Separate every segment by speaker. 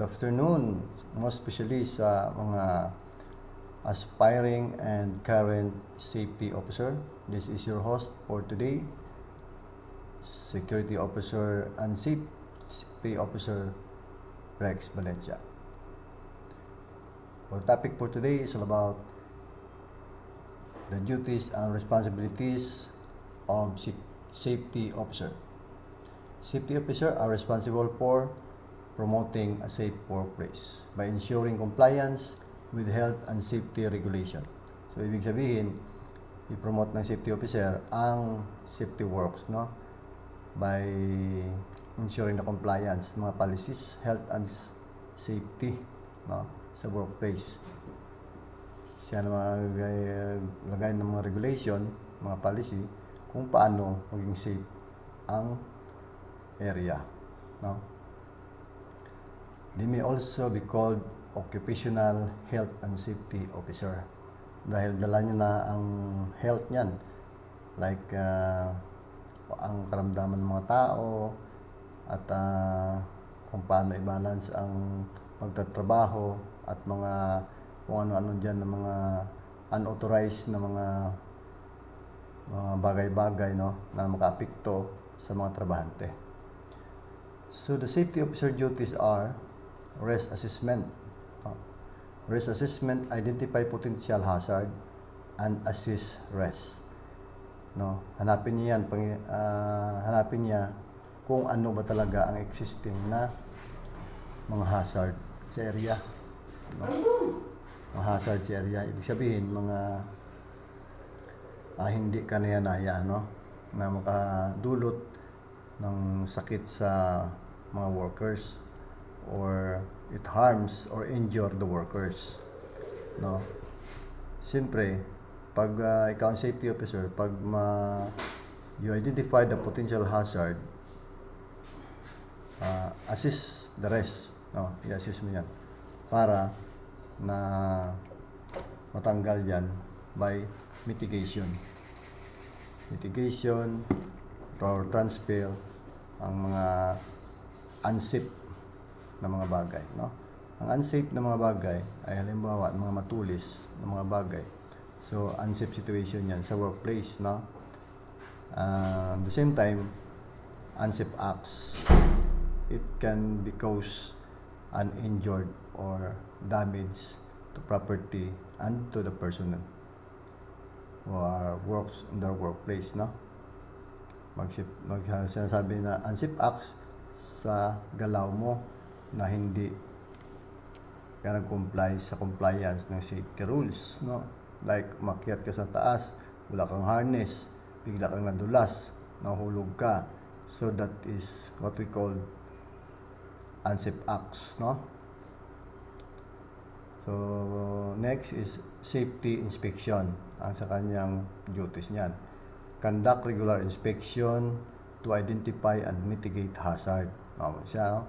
Speaker 1: afternoon, most especially sa mga aspiring and current safety officer. This is your host for today, Security Officer and Safety Officer Rex Valencia. Our topic for today is all about the duties and responsibilities of safety officer. Safety officer are responsible for promoting a safe workplace by ensuring compliance with health and safety regulation. So, ibig sabihin, i-promote ng safety officer ang safety works, no? By ensuring the compliance ng mga policies, health and safety, no? Sa workplace. Siya na maglagay ng mga regulation, mga policy, kung paano maging safe ang area, no? They may also be called occupational health and safety officer dahil dala niya na ang health niyan, like ang karamdaman ng mga tao at kung paano i-balance ang pagtatrabaho at mga kung ano-ano dyan ng mga unauthorized na mga bagay-bagay, no, na makaapekto sa mga trabahante. So the safety officer duties are risk assessment. Risk assessment, identify potential hazard and assess risk. No, hanapin niya yan, hanapin niya kung ano ba talaga ang existing na mga hazard sa area. No? Mga hazard sa area, ibig sabihin mga hindi kanaya-naya, no, na makadulot ng sakit sa mga workers or it harms or injure the workers, no. Siyempre, pag ikaw ang safety officer, pag you identify the potential hazard, assess the rest, no, i-assess mo yan para na matanggal yan by mitigation or transfer ang mga unsafe na mga bagay, no? Ang unsafe na mga bagay ay halimbawa mga matulis na mga bagay. So, unsafe situation yan sa workplace, no? At the same time, unsafe acts, it can be cause an injured or damage to property and to the personnel who works in their workplace, no? Sinasabi na unsafe acts sa galaw mo na hindi ka nag-comply sa compliance ng safety rules, no? Like, makyat ka sa taas, wala kang harness, bigla kang nadulas, nahulog ka. So, that is what we call unsafe acts, no? So, next is safety inspection, ang sa kanyang duties niyan. Conduct regular inspection to identify and mitigate hazard. Siya,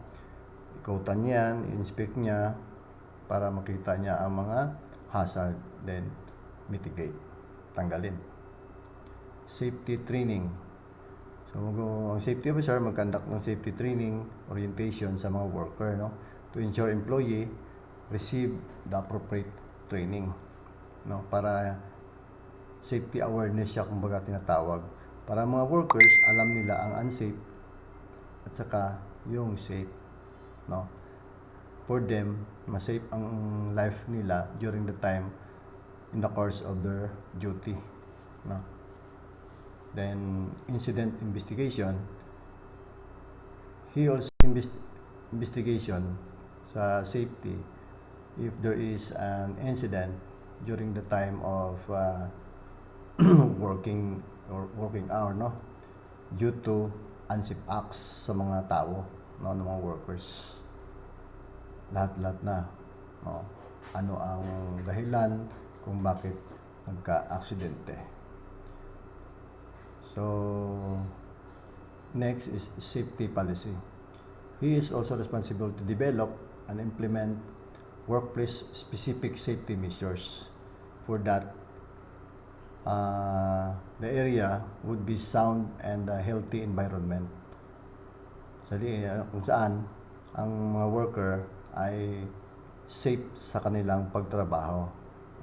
Speaker 1: ikutan niyan, i-inspect niya para makita niya ang mga hazard, then mitigate, tanggalin. Safety training. So, ang safety officer mag-conduct ng safety training, orientation sa mga worker, no, to ensure employee receive the appropriate training, no, para safety awareness siya, kumbaga tinatawag, para mga workers alam nila ang unsafe at saka yung safe, no, for them ma-safe ang life nila during the time in the course of their duty, no. Then incident investigation, he also investigation sa safety if there is an incident during the time of working hour, no, due to unsafe acts sa mga tao, no, ng mga workers. Lahat-lahat na, no, ano ang dahilan kung bakit nagka-aksidente. So, next is safety policy. He is also responsible to develop and implement workplace specific safety measures. For that, the area would be sound and healthy environment. Kung saan ang mga worker ay safe sa kanilang pagtrabaho.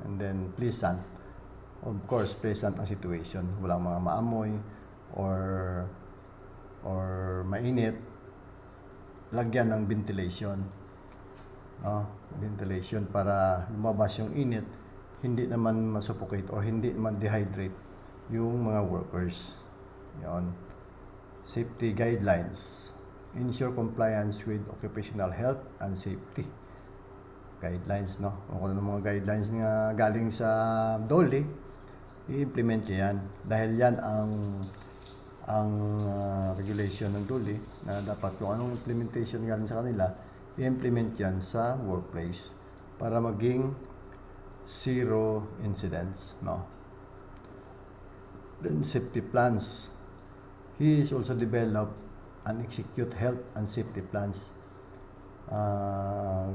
Speaker 1: And then pleasant, of course, pleasant ang situation. Walang mga maamoy or mainit. Lagyan ng ventilation. No? Ventilation para lumabas yung init, hindi naman masuffocate or hindi naman dehydrate yung mga workers. Yon. Safety guidelines. Ensure compliance with occupational health and safety. Guidelines, no? Kung ano mga guidelines nga galing sa DOLE, i-implement niya yan. Dahil yan ang regulation ng DOLE na dapat kung anong implementation galing sa kanila, i-implement yan sa workplace para maging zero incidents, no? Then safety plans. He is also develop and execute health and safety plans.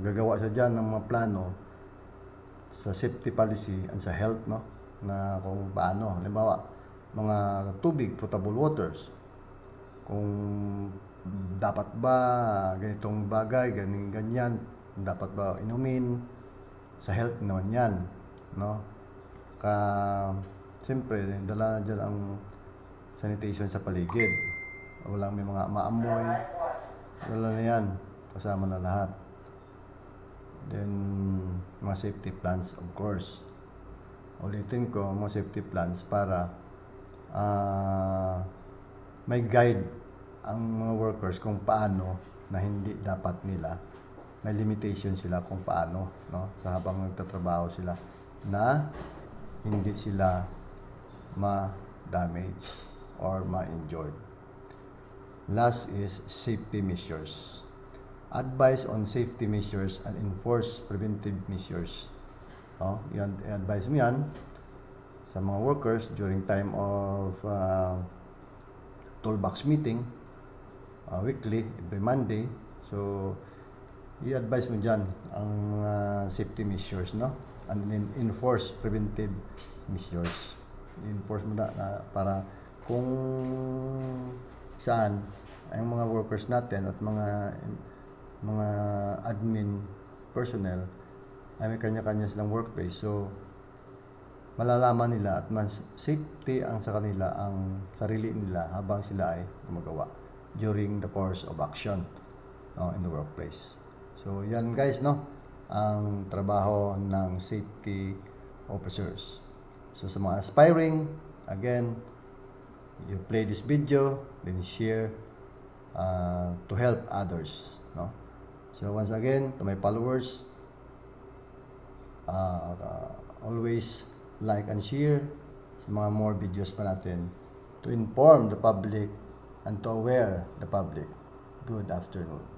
Speaker 1: Gagawa siya dyan ng mga plano sa safety policy and sa health, no? Na kung paano, halimbawa, mga tubig, potable waters, kung dapat ba ganitong bagay, ganyan, dapat ba inumin, sa health naman yan, no? Siyempre, dala na dyan ang sanitation sa paligid. Walang may mga maamoy, wala na yan, kasama na lahat. Then, mga safety plans, of course. Ulitin ko, mga safety plans para may guide ang mga workers kung paano na hindi dapat nila, may limitation sila kung paano, no? Sa habang nagtatrabaho sila na hindi sila ma-damage or ma-injured. Last is safety measures. Advise on safety measures and enforce preventive measures. Yan, i-advise mo yan sa mga workers during time of toolbox meeting, weekly, every Monday. So, i-advise mo dyan ang safety measures, no? And then enforce preventive measures. I-enforce mo na para kung saan ay mga workers natin at mga admin personnel ay may kanya-kanya silang workplace. So, malalaman nila at mas safety ang sa kanila, ang sarili nila habang sila ay gumagawa during the course of action, no, in the workplace. So, yan guys, no, ang trabaho ng safety officers. So, sa mga aspiring, again, you play this video, then share to help others, no? So, once again, to my followers, always like and share sa mga more videos pa natin to inform the public and to aware the public. Good afternoon.